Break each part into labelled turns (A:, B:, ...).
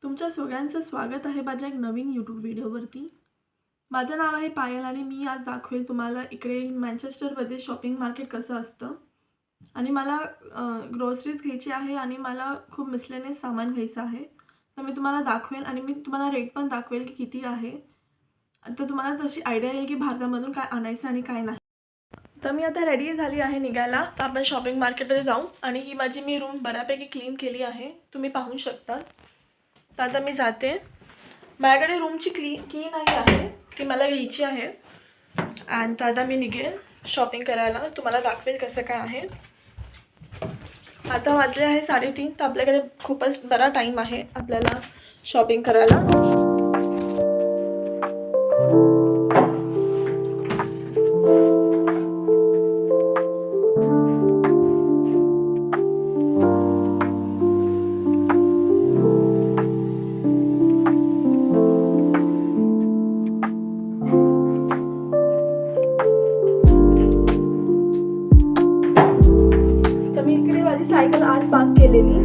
A: तुमच्या सगळ्यांचं स्वागत आहे माझ्या एक नवीन यूट्यूब व्हिडिओवरती. माझं नाव आहे पायल आणि मी आज दाखवेल तुम्हाला इकडे मँचेस्टरमध्ये शॉपिंग मार्केट कसं असतं. आणि मला ग्रोसरीज घ्यायची आहे आणि मला खूप मिसलेनियस सामान घ्यायचं आहे. तर मी तुम्हाला दाखवेल आणि मी तुम्हाला रेट पण दाखवेल की किती आहे. तर तुम्हाला तशी आयडिया येईल की भारतामधून काय आणायचं आणि काय नाही. तर मी आता रेडी झाली आहे निघायला. तर आपण शॉपिंग मार्केटमध्ये जाऊ आणि ही माझी मी रूम बऱ्यापैकी क्लीन केली आहे, तुम्ही पाहू शकता. तर आता मी जाते. माझ्याकडे रूमची की नाही आहे, ती मला घ्यायची आहे. आणि आता मी निघेल शॉपिंग करायला, तुम्हाला दाखवेल कसं काय आहे. आता वाजले आहे 3:30. तर आपल्याकडे खूपच बरा टाईम आहे आपल्याला शॉपिंग करायला. तर मी इकडे माझी सायकल आत पार्क केलेली.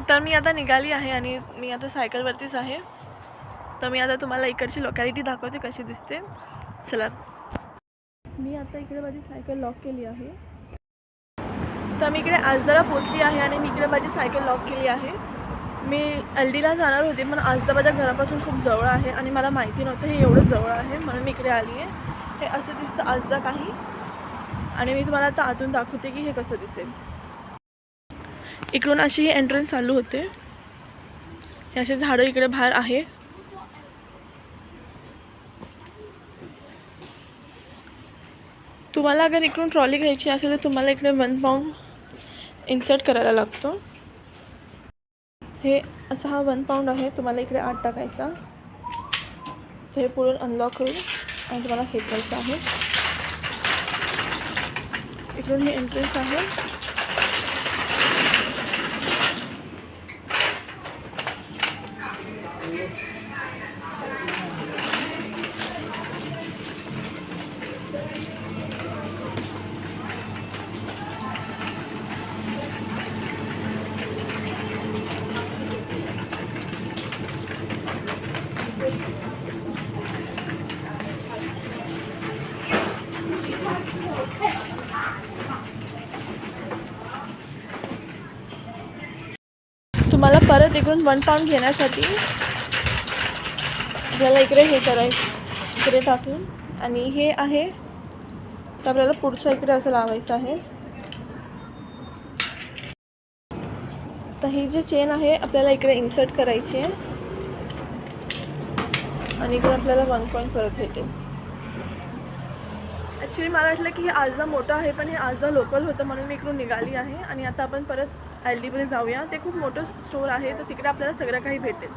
A: तर मी आता निघाली आहे आणि मी आता सायकलवरतीच आहे. तर मी आता तुम्हाला इकडची लोकॅलिटी दाखवते कशी दिसते. चला. मी आता इकडे माझी सायकल लॉक केली आहे. तर मी इकडे आजदाला पोचली आहे आणि मी इकडे माझी सायकल लॉक केली आहे. मी LDला जाणार होते, पण आजदा माझ्या घरापासून खूप जवळ आहे आणि मला माहिती नव्हतं हे एवढं जवळ आहे, म्हणून मी इकडे आली आहे. हे असं दिसतं आजदा काही. आणि मी तुम्हाला आता आतून दाखवते की हे कसं दिसेल. इकडून अशी एंट्रन्स चालू होते. हे असे झाडं इकडे बाहेर आहे. तुम्हाला अगर इकडून ट्रॉली घ्यायची असेल तर तुम्हाला इकडे 1 पाऊंड इन्सर्ट करायला लागतो. हे असा हा 1 पाऊंड आहे, तुम्हाला इकडे आत टाकायचा. तर हे पुढून अनलॉक होईल आणि तुम्हाला खेचायचं आहे. इकडून हे एंट्रन्स आहे. तुम्हाला परत इकडून 1 पाऊंड घेण्यासाठी आपल्याला इकडे हे करायचं, इकडे टाकून. आणि हे आहे तर आपल्याला पुढच्या इकडे असं लावायचं आहे. तर ही जी चेन आहे आपल्याला इकडे इन्सर्ट करायची आहे आणि इकडे आपल्याला 1 पॉईंट परत भेटेल. ॲक्च्युली मला वाटलं की हे आजदा मोठं आहे, पण हे आजदा लोकल होतं म्हणून मी इकडून निघाली आहे. आणि आता आपण परत LDमध्ये जाऊया. ते खूप मोठं स्टोर आहे, तर तिकडे आपल्याला सगळं काही भेटेल.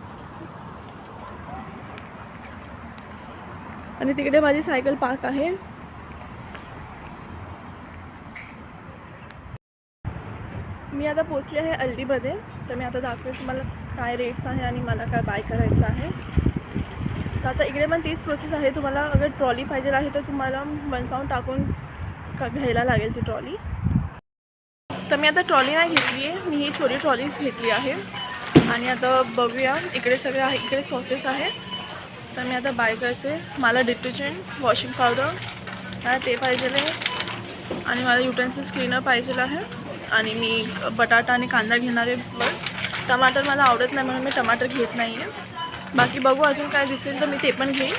A: आणि तिकडे माझी सायकल पार्क आहे. मी आता पोचले आहे LDमध्ये. तर मी आता दाखवेल तुम्हाला काय रेट्स आहे आणि मला काय बाय करायचं आहे. तर आता इकडे पण तीच प्रोसेस आहे. तुम्हाला अगर ट्रॉली पाहिजे आहे तर तुम्हाला 1 पाऊंड टाकून घ्यायला लागेल ती ट्रॉली. तर मी आता ट्रॉली नाही घेतली आहे, मी ही छोटी ट्रॉलीच घेतली आहे. आणि आता बघूया, इकडे सगळे आहे, इकडे सॉसेस आहे. तर मी आता बाय करते. मला डिटर्जंट, वॉशिंग पावडर मला ते पाहिजे आहे आणि मला युटेन्सिल्स क्लीनर पाहिजे आहे. आणि मी बटाटा आणि कांदा घेणार आहे बस. टमाटर मला आवडत नाही म्हणून मी टमाटर घेत नाही आहे. बाकी बघू अजून काय दिसेल तर मी ते पण घेईन.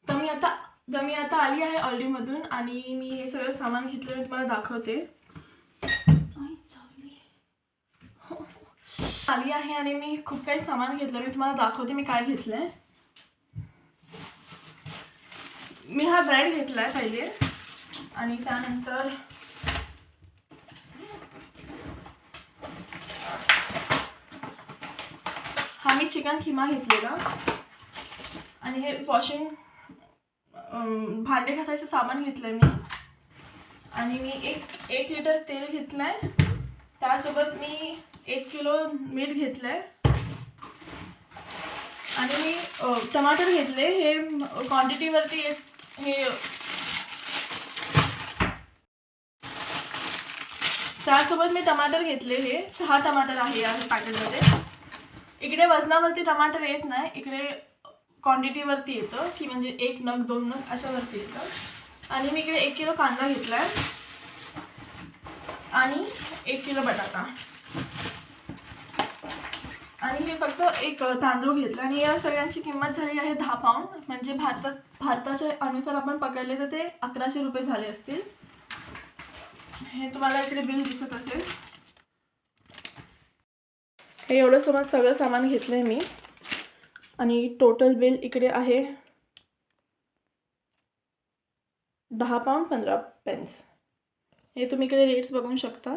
A: तर मी आता आली आहे ऑलडीमधून आणि मी हे सगळं सामान घेतलं मी तुम्हाला दाखवते. आली आहे आणि मी खूप काही सामान घेतलं मी तुम्हाला दाखवते मी काय घेतलंय. मी हा ब्रेड घेतलाय पहिले आणि त्यानंतर हा मी चिकन खिमा घेतलेला आणि हे वॉशिंग भांडे घासायचं सामान घेतलंय मी आणि मी एक लिटर तेल घेतलंय. त्यासोबत मी 1 किलो मीठ घेतलंय आणि मी टमाटर घेतले. हे क्वांटिटीवरती हे त्यासोबत मी टमाटर घेतले. हे 6 टमाटर आहे या पॅकेटमध्ये. इकडे वजनावरती टमाटर येत नाही, इकडे क्वांटिटीवरती येतं की म्हणजे 1 नग 2 नग अशावरती येतं. आणि मी इकडे 1 किलो कांदा घेतलाय आणि 1 किलो बटाटा आणि हे फक्त एक तांदूळ घेतला आणि या सगळ्यांची किंमत झाली आहे 10 पाऊंड. म्हणजे भारताच्या अनुसार आपण पकडले तर ते 1100 रुपये झाले असतील. हे तुम्हाला इकडे बिल दिसत असेल. हे एवढं सगळं सामान घेतलंय मी आणि टोटल बिल इकडे आहे 10 पाऊंड 15 पेन्स. हे तुम्ही इकडे रेट्स बघू शकता.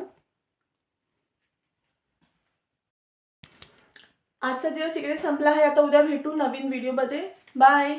A: आजचा दिवस इकडे संपला आहे. आता उद्या भेटू नवीन व्हिडिओमध्ये. बाय.